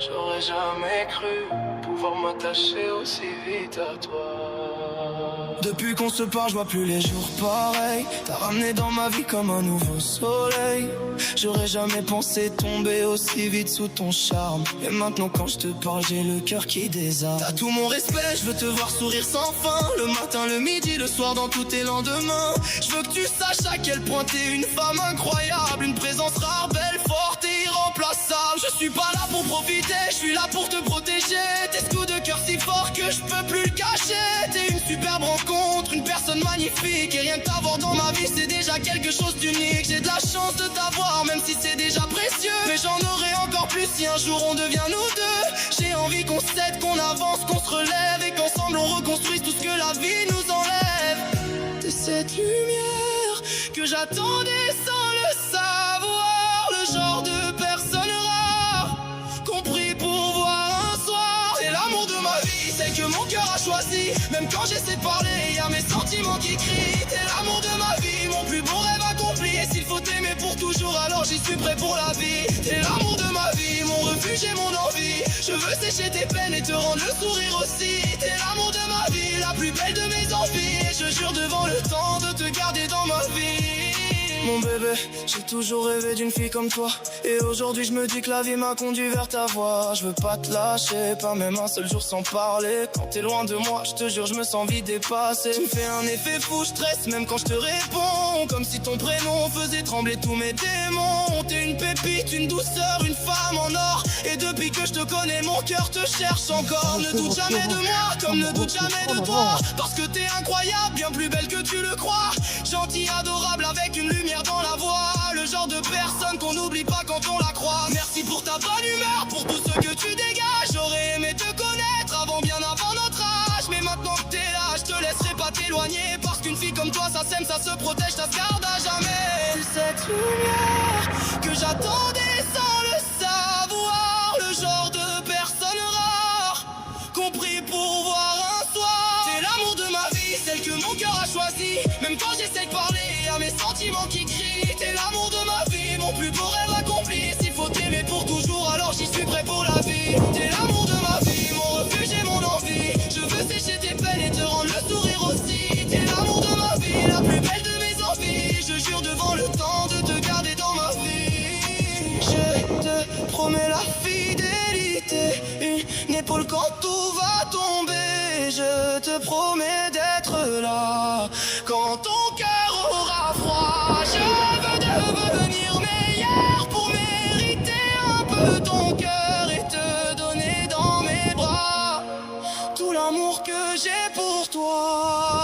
J'aurais jamais cru pouvoir m'attacher aussi vite à toi. Depuis qu'on se parle, je vois plus les jours pareils. T'as ramené dans ma vie comme un nouveau soleil. J'aurais jamais pensé tomber aussi vite sous ton charme. Et maintenant quand je te parle, j'ai le cœur qui désarme. T'as tout mon respect, je veux te voir sourire sans fin. Le matin, le midi, le soir, dans tous tes lendemains. Je veux que tu saches à quel point t'es une femme incroyable. Une présence rare, belle, forte et irremplaçable. Je suis pas là pour profiter, je suis là pour te protéger. Tes coups de cœur si forts que je peux plus le cacher. T'es une superbe rencontre, une personne magnifique. Et rien que t'avoir dans ma vie, c'est déjà quelque chose d'unique. J'ai de la chance de t'avoir, même si c'est déjà précieux. Mais j'en aurai encore plus si un jour on devient nous deux. J'ai envie qu'on s'aide, qu'on avance, qu'on se relève. Et qu'ensemble on reconstruise tout ce que la vie nous enlève. T'es cette lumière que j'attendais sans le savoir. Le genre de personne rare qu'on prie pour voir un soir. C'est l'amour de ma vie, celle que mon cœur a choisi. Même quand j'essaie de parler, y'a mes sentiments qui crient. T'es l'amour de ma vie, mon plus beau rêve accompli. Et s'il faut t'aimer pour toujours, alors j'y suis prêt pour la vie. T'es l'amour de ma vie, mon refuge et mon envie. Je veux sécher tes peines et te rendre le sourire aussi. T'es l'amour de ma vie, la plus belle de mes envies. Et je jure devant le temps de te garder dans ma vie. Mon bébé, j'ai toujours rêvé d'une fille comme toi. Et aujourd'hui je me dis que la vie m'a conduit vers ta voie. Je veux pas te lâcher, pas même un seul jour sans parler. Quand t'es loin de moi, je te jure je me sens vite dépassé. Tu me fais un effet fou, je stresse même quand je te réponds. Comme si ton prénom faisait trembler tous mes démons. T'es une pépite, une douceur, une femme en or. Et depuis que je te connais, mon cœur te cherche encore. Ne doute jamais de moi, comme ne doute jamais de toi. Parce que t'es incroyable, bien plus belle que tu le crois. Gentil, adorable, avec une lumière dans la voix. Le genre de personne qu'on n'oublie pas quand on la croise. Merci pour ta bonne humeur, pour tout ce que tu dégages. J'aurais aimé te connaître avant, bien avant notre âge. Mais maintenant que t'es là, je te laisserai pas t'éloigner. Parce qu'une fille comme toi, ça s'aime, ça se protège, ça se garde à jamais. C'est cette lumière que j'attendais sans le savoir. Le genre de personne rare qu'on prie pour voir un soir. T'es l'amour de ma vie, celle que mon cœur a choisi. Même quand j'essaie de parler, y'a mes sentiments qui crient. T'es l'amour de ma vie, mon plus beau rêve accompli. S'il faut t'aimer pour toujours, alors j'y suis prêt pour la vie. T'es l'amour de ma vie, mon refuge et mon envie. Je veux sécher tes peines et te rendre le sourire aussi. T'es l'amour de ma vie, la plus belle de mes envies. Je jure devant le temps de te garder dans ma vie. Je te promets la fidélité, une épaule quand tout va tomber. Je te promets d'être là quand ton cœur aura froid. Je veux devenir meilleur pour mériter un peu ton cœur et te donner dans mes bras tout l'amour que j'ai pour toi.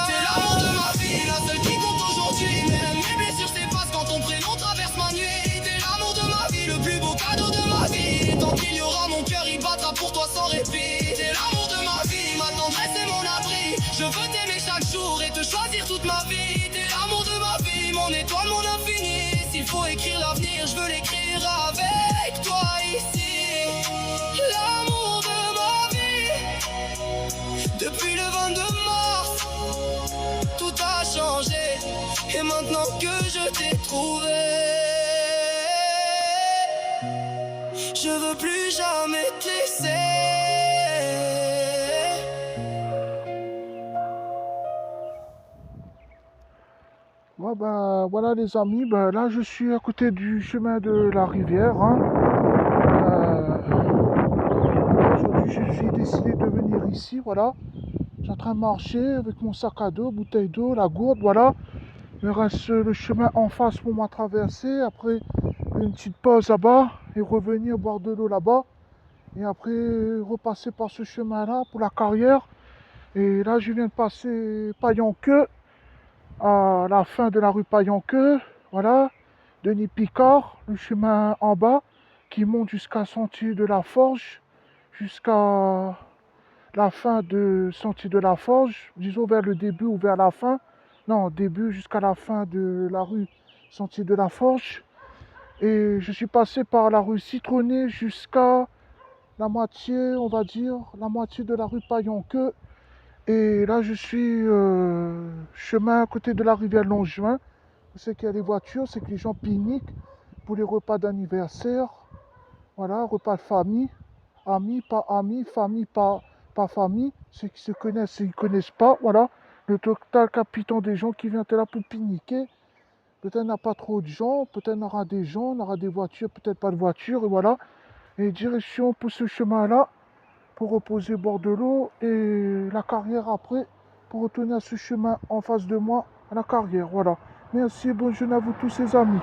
T'es l'amour de ma vie, la seule qui compte aujourd'hui. Même mes blessures s'effacent quand ton prénom traverse ma nuit. T'es l'amour de ma vie, le plus beau cadeau de ma vie. Tant qu'il y aura, mon cœur il battra pour toi sans répit. T'es l'amour de ma vie, ma tendresse et mon abri. Je veux t'aimer chaque jour et te choisir toute ma vie. T'es l'amour de ma vie, mon étoile, mon infini. S'il faut écrire l'avenir, je veux l'écrire avec toi ici. L'amour de ma vie. Depuis le 22 mars, tout a changé. Et maintenant que je t'ai trouvé, je veux plus jamais te laisser. Ouais, ben, voilà les amis, ben, là je suis à côté du chemin de la rivière, hein. Aujourd'hui j'ai décidé de venir ici, voilà. Je suis en train de marcher avec mon sac à dos, bouteille d'eau, la gourde, voilà. Il me reste le chemin en face pour moi traverser. Après une petite pause là-bas et revenir boire de l'eau là-bas. Et après repasser par ce chemin-là pour la carrière. Et là je viens de passer Paillanqueux, à la fin de la rue Paillanqueux, voilà, Denis Picard, le chemin en bas qui monte jusqu'à Sentier de la Forge, jusqu'à la fin de Sentier de la Forge, disons vers le début ou vers la fin, non, début jusqu'à la fin de la rue Sentier de la Forge. Et je suis passé par la rue Citronnet jusqu'à la moitié, on va dire, la moitié de la rue Paillanqueux. Et là, je suis chemin à côté de la rivière Longjuin. C'est qu'il y a les voitures, c'est que les gens pique-niquent pour les repas d'anniversaire. Voilà, repas de famille. Amis, famille, pas famille. Ceux qui se connaissent, ceux qui ne connaissent pas. Voilà, le total capiton des gens qui viennent là pour pique-niquer. Peut-être il n'y a pas trop de gens, peut-être il y aura des gens, il y aura des voitures, peut-être pas de voitures, et voilà. Et direction pour ce chemin-là, pour reposer au bord de l'eau, et la carrière après, pour retourner à ce chemin en face de moi, à la carrière, voilà. Merci, bonne journée à vous tous, les amis.